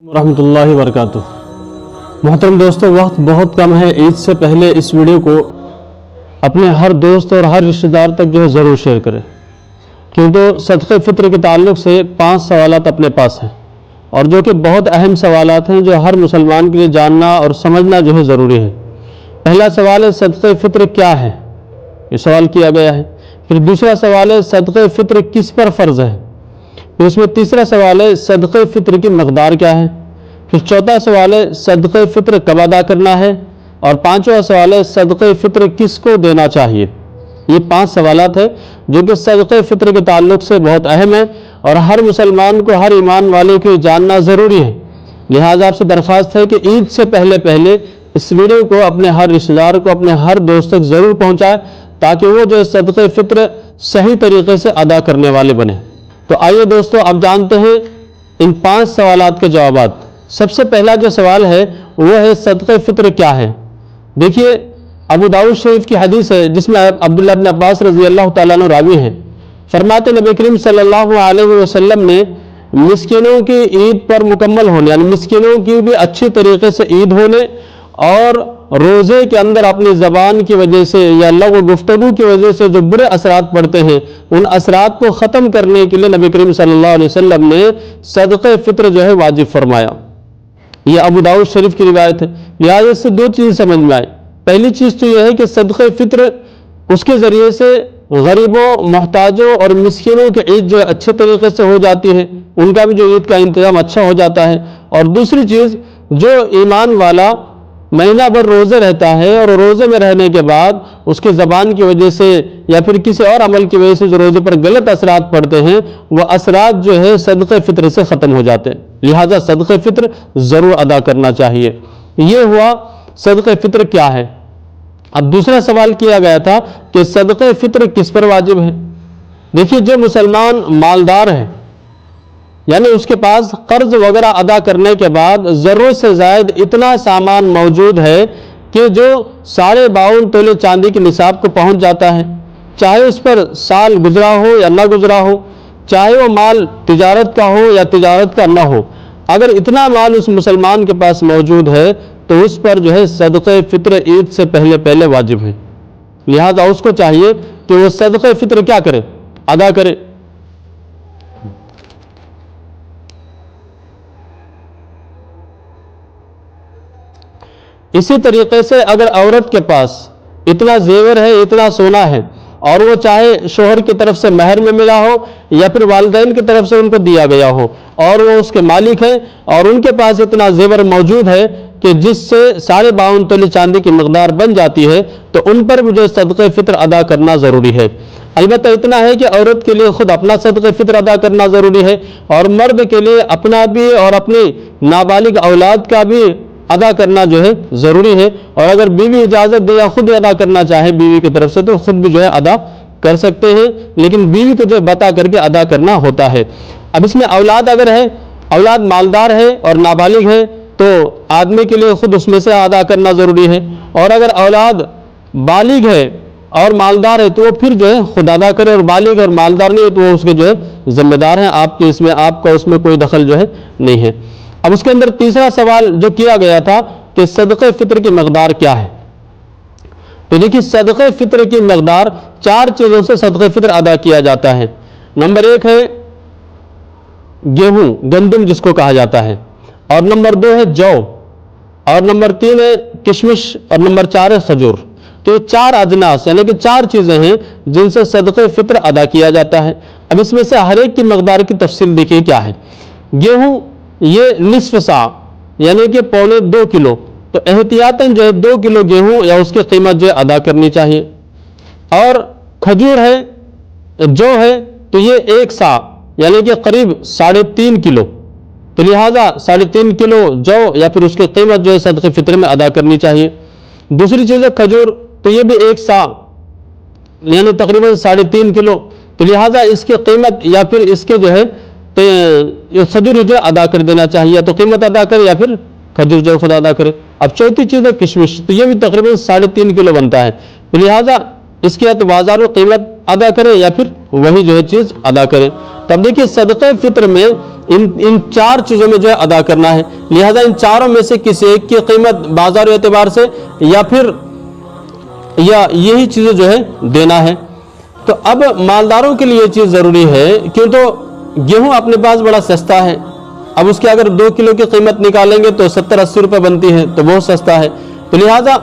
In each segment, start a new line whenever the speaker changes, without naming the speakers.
रहमतुल्लाहि वबरकातुह। मोहतरम दोस्तों, वक्त बहुत कम है। ईद से पहले इस वीडियो को अपने हर दोस्त और हर रिश्तेदार तक जो है ज़रूर शेयर करें, क्योंकि सदक़े फ़ित्र के ताल्लुक़ से 5 सवालात अपने पास हैं और जो कि बहुत अहम सवालात हैं जो हर मुसलमान के लिए जानना और समझना जो है ज़रूरी है। पहला सवाल है सदक़े फ़ित्र क्या है, ये सवाल किया गया है। फिर दूसरा सवाल है सदक़े फ़ित्र किस पर फ़र्ज़ है। फिर उसमें तीसरा सवाल है सदक़े फ़ित्र की मक़दार क्या है। फिर चौथा सवाल है सदक़े फ़ित्र कब अदा करना है। और पांचवा सवाल है सदक़े फ़ित्र किसको देना चाहिए। ये 5 सवालात हैं जो कि सदक़े फ़ित्र के ताल्लुक़ से बहुत अहम है और हर मुसलमान को, हर ईमान वाले को जानना ज़रूरी है। लिहाजा आपसे दरख्वास्त है कि ईद से पहले इस वीडियो को अपने हर रिश्तेदार को, अपने हर दोस्त तक ज़रूर पहुँचाए ताकि वो जो सदक़े फ़ित्र सही तरीक़े से अदा करने वाले बने। तो आइए दोस्तों, अब जानते हैं इन 5 सवालात के जवाबात। सबसे पहला जो सवाल है वो है सदक़े फ़ित्र क्या है। देखिए, अबू दाऊद शरीफ की हदीस है जिसमें अब्दुल्लाह इब्न अब्बास रज़ी अल्लाह तआला अन्हु रावी हैं। फरमाते नबी करीम सल्लल्लाहु अलैहि वसल्लम ने मिस्किनों की ईद पर मुकम्मल होने, यानी मिस्किनों की भी अच्छी तरीके से ईद होने और रोज़े के अंदर अपनी ज़बान की वजह से या लग़्व गुफ्तगू की वजह से जो बुरे असरात पड़ते हैं, उन असरात को ख़त्म करने के लिए नबी करीम सल्लल्लाहु अलैहि वसल्लम ने सदक़े फ़ित्र जो है वाजिब फरमाया। ये अबू दाऊद शरीफ की रिवायत है। लिहाजा इससे 2 चीज़ समझ में आए। पहली चीज़ तो यह है कि सदक़े फ़ित्र उसके ज़रिए से गरीबों, मोहताजों और मिस्किनों की ईद जो है अच्छे तरीके से हो जाती है, उनका भी जो ईद का इंतज़ाम अच्छा हो जाता है। और दूसरी चीज़, जो ईमान वाला महीना भर रोज़े रहता है और रोज़े में रहने के बाद उसकी ज़बान की वजह से या फिर किसी और अमल की वजह से जो रोज़े पर गलत असरात पड़ते हैं, वह असरात जो है सदक़े फ़ित्र से ख़त्म हो जाते हैं। लिहाजा सदक़े फ़ित्र ज़रूर अदा करना चाहिए। ये हुआ सदक़े फ़ित्र क्या है। अब दूसरा सवाल किया गया था कि सदक़े फ़ित्र किस पर वाजिब है। देखिए, जो मुसलमान मालदार है, यानी उसके पास कर्ज वगैरह अदा करने के बाद ज़रूरत से ज़ायद इतना सामान मौजूद है कि जो 52.5 तोले चांदी के निसाब को पहुंच जाता है, चाहे उस पर साल गुजरा हो या ना गुजरा हो, चाहे वो माल तिजारत का हो या तिजारत का ना हो, अगर इतना माल उस मुसलमान के पास मौजूद है तो उस पर जो है सदक़े फ़ित्र ईद से पहले वाजिब है। लिहाजा उसको चाहिए कि वो सदक़े फ़ित्र क्या करे, अदा करे। इसी तरीके से अगर औरत के पास इतना जेवर है, इतना सोना है और वो चाहे शोहर की तरफ से महर में मिला हो या फिर वालिदैन की तरफ से उनको दिया गया हो और वो उसके मालिक हैं और उनके पास इतना जेवर मौजूद है कि जिससे 52.5 तोले चांदी की मकदार बन जाती है, तो उन पर भी जो सदक़े फ़ित्र अदा करना ज़रूरी है। अलबत्ता इतना है कि औरत के लिए खुद अपना सदक़े फ़ित्र अदा करना ज़रूरी है और मर्द के लिए अपना भी और अपनी नाबालिग औलाद का भी अदा करना जो है ज़रूरी है। और अगर बीवी इजाज़त दे या खुद अदा करना चाहे बीवी की तरफ से, तो खुद भी जो है अदा कर सकते हैं, लेकिन बीवी को जो बता करके अदा करना होता है। अब इसमें औलाद अगर है, औलाद मालदार है और नाबालिग है, तो आदमी के लिए खुद उसमें से अदा करना ज़रूरी है। और अगर औलाद बालिग है और मालदार है तो वो फिर जो है खुद अदा करे, और बालिग और मालदार नहीं है तो वो उसके जो है ज़िम्मेदार हैं। आपके इसमें, आपका उसमें कोई दखल जो है नहीं है। अब उसके अंदर तीसरा सवाल जो किया गया था कि सदक़े फ़ित्र की मकदार क्या है। तो देखिए, सदक़े फ़ित्र की मकदार 4 चीज़ों से सदक़े फ़ित्र अदा किया जाता है। नंबर 1 है गेहूं, गंदम जिसको कहा जाता है, और नंबर 2 है जौ, और नंबर 3 है किशमिश, और नंबर 4 है खजूर। तो ये 4 अजनास यानी कि 4 चीज़ें हैं जिनसे सदक़े फ़ित्र अदा किया जाता है। अब इसमें से हर एक की मकदार की तफसील देखिए क्या है। गेहूं ये निस्फ सा यानी कि 1.25 किलो, तो एहतियातन जो है 2 किलो गेहूं या उसकी कीमत जो है अदा करनी चाहिए। और खजूर है, जो है, तो ये 1 सा यानी कि करीब 3.5 किलो, तो लिहाजा 3.5 किलो जौ या फिर उसकी कीमत जो है सदक़े फ़ित्र में अदा करनी चाहिए। दूसरी चीज़ है खजूर, तो ये भी 1 सा यानी तकरीबन 3.5 किलो, तो लिहाजा इसकी कीमत या फिर इसके जो है तो ये खजूर जो अदा कर देना चाहिए, या तो कीमत अदा करे या फिर खजूर जो खुद अदा करे। अब चौथी चीज़ है किशमिश, तो ये भी तकरीबन 3.5 किलो बनता है, तो लिहाजा इसके या तो बाजार में कीमत अदा करे या फिर वही जो है चीज़ अदा करे। तो अब देखिए सदक़े फित्र में इन 4 चीज़ों में जो है अदा करना है, लिहाजा इन चारों में से किसी एक की कीमत बाजार एतबार से या फिर यही चीज़ें जो है देना है। तो अब मालदारों के लिए ये चीज़ ज़रूरी है, क्यों तो गेहूं अपने पास बड़ा सस्ता है, अब उसके अगर 2 किलो की कीमत निकालेंगे तो 70-80 रुपये बनती है, तो बहुत सस्ता है। तो लिहाजा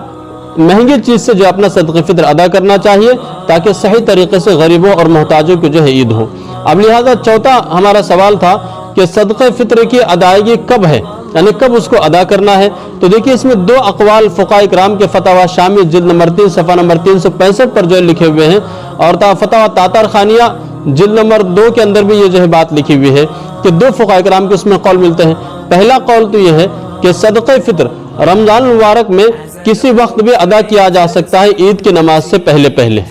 महंगी चीज़ से जो अपना सदक़े फित्र अदा करना चाहिए ताकि सही तरीके से गरीबों और मोहताजों की जो है ईद हो। अब लिहाजा चौथा हमारा सवाल था कि सदक़े फित्र की अदायगी कब है, यानी कब उसको अदा करना है। तो देखिए इसमें 2 अक़वाल फ़ुक़हा किराम के फतवा शामी जिल्द नंबर 3 सफ़ा नंबर 365 पर जो है लिखे हुए हैं, और फतवा तातर खानिया जिल्द नंबर 2 के अंदर भी ये जो है बात लिखी हुई है कि 2 फ़ुक़हा किराम के उसमें कौल मिलते हैं। पहला कौल तो ये है कि सदक़े फित्र रमज़ान मुबारक में किसी वक्त भी अदा किया जा सकता है ईद की नमाज से पहले पहले,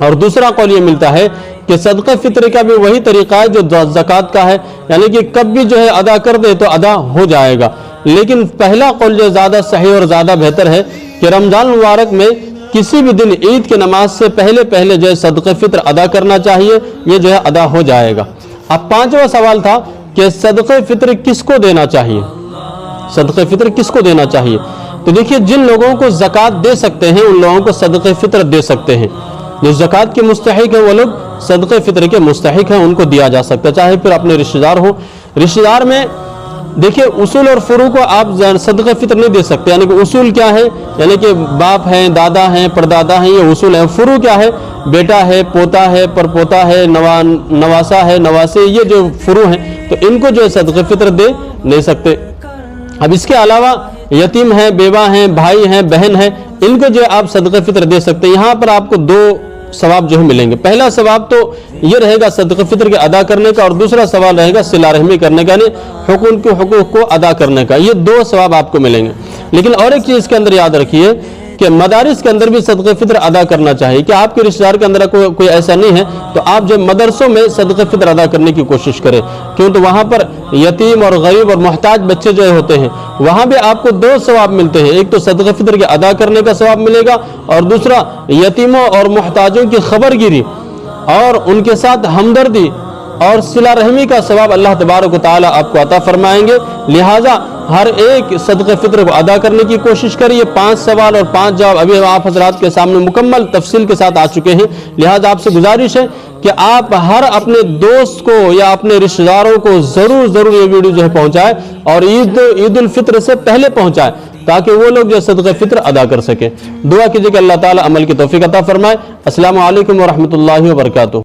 और दूसरा कौल ये मिलता है कि सदक़े फित्र का भी वही तरीका है जो ज़कात का है, यानी कि कब भी जो है अदा कर दे तो अदा हो जाएगा। लेकिन पहला कौल जो ज़्यादा सही और ज़्यादा बेहतर है कि रमज़ान मुबारक में किसी भी दिन ईद की नमाज से पहले पहले जो है सदक़े फित्र अदा करना चाहिए, ये जो है अदा हो जाएगा। अब 5वां सवाल था कि सदक़े फित्र किसको देना चाहिए, सदक़े फित्र किसको देना चाहिए। तो देखिए जिन लोगों को ज़कात दे सकते हैं उन लोगों को सदक़े फित्र दे सकते हैं, जो ज़कात के मुस्तहिक हैं वो लोग सदक़े फित्र के मुस्तहिक हैं, उनको दिया जा सकता है, चाहे फिर अपने रिश्तेदार हो। रिश्तेदार में देखिए उसूल और फुरू को आप सदक़े फित्र नहीं दे सकते, यानी कि उसूल क्या है, यानी कि बाप हैं, दादा हैं, परदादा हैं, ये उसूल है। फुरू क्या है, बेटा है, पोता है, परपोता है, नवासा है, नवासे, ये जो फुरू हैं, तो इनको जो है सदक़े फित्र दे नहीं सकते। अब इसके अलावा यतीम हैं, बेवा हैं, भाई हैं, बहन हैं, इनको जो है आप सदक़े फित्र दे सकते हैं। यहाँ पर आपको 2 सवाब जो है मिलेंगे। पहला सवाब तो ये रहेगा सदक़े फित्र के अदा करने का, और दूसरा सवाल रहेगा सिला रहमी करने का, यानी हुकूक को अदा करने का। ये 2 सवाब आपको मिलेंगे। लेकिन और एक चीज़ इसके अंदर याद रखिए कि मदारिस के अंदर भी सदक़े फित्र अदा करना चाहिए, कि आपके रिश्तेदार के अंदर कोई ऐसा नहीं है तो आप जब मदरसों में सदक़े फित्र अदा करने की कोशिश करें, क्यों तो वहाँ पर यतीम और गरीब और मोहताज बच्चे जो होते हैं वहाँ भी आपको 2 सवाब मिलते हैं। एक तो सदक़े फित्र के अदा करने का सवाब मिलेगा, और दूसरा यतीमों और मोहताजों की खबरगिरी और उनके साथ हमदर्दी और सिला रहमी का सवाब अल्लाह तबारक व तआला आपको अता फरमाएंगे। लिहाजा हर एक सदक़े फित्र को अदा करने की कोशिश करिए। 5 सवाल और 5 जवाब अभी आप हज़रात के सामने मुकम्मल तफसील के साथ आ चुके हैं। लिहाजा आपसे गुजारिश है कि आप हर अपने दोस्त को या अपने रिश्तेदारों को ज़रूर ये वीडियो जो है पहुँचाएँ, और ईद उल फित्र से पहले पहुँचाएँ, ताकि वो लोग जो सदक़े फित्र अदा कर सके। दुआ कीजिए कि अल्लाह ताला अमल की तौफीक अता फरमाए। अस्सलामु अलैकुम व रहमतुल्लाहि व बरकातुहू।